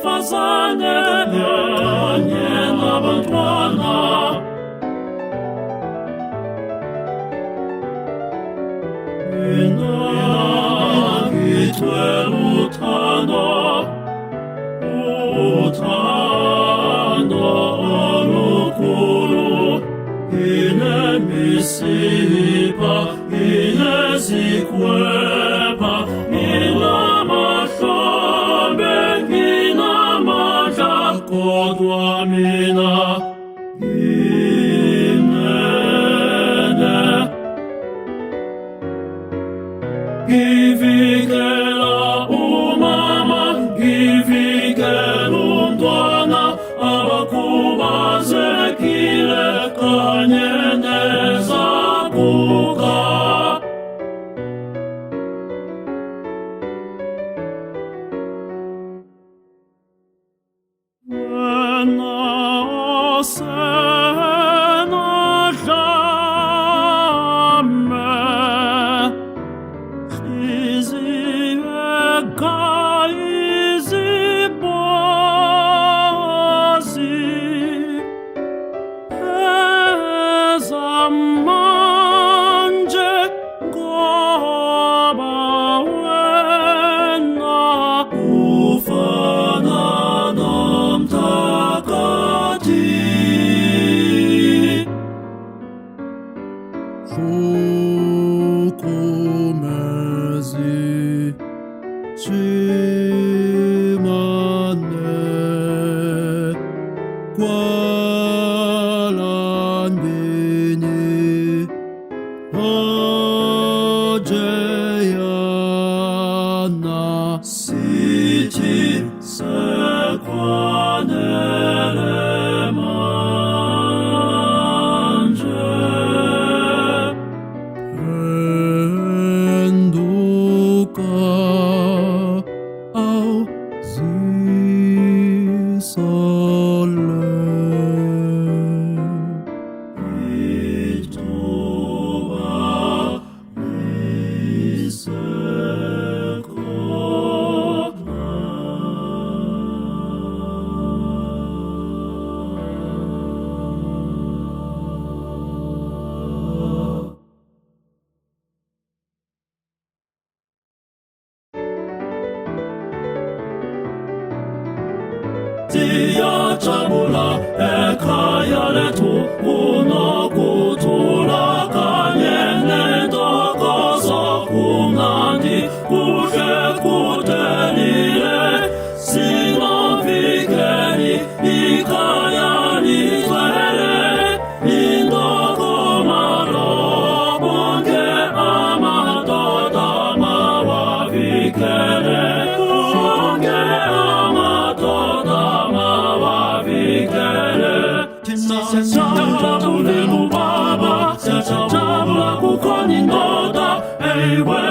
fazane nie nabantwana ina kitwe utano olukulu ine misipa ine zikwepa ina mahlambe ina maja kodwa mina imene givikela umama givikela umntwana abakhubazekile kanye nezaguga wena osenadlame 조금ezi 지만네 관란디니 어제야 나 시티 세관에레만 Tia chamula ekayale tu unoku tulakanye dokoso kumnandi kuje kutenire sinon vikeri ikayani twere indoko maro bonge amado damawa vikere bonge amado Sasa baba, sasa baba kukoningoda, ewe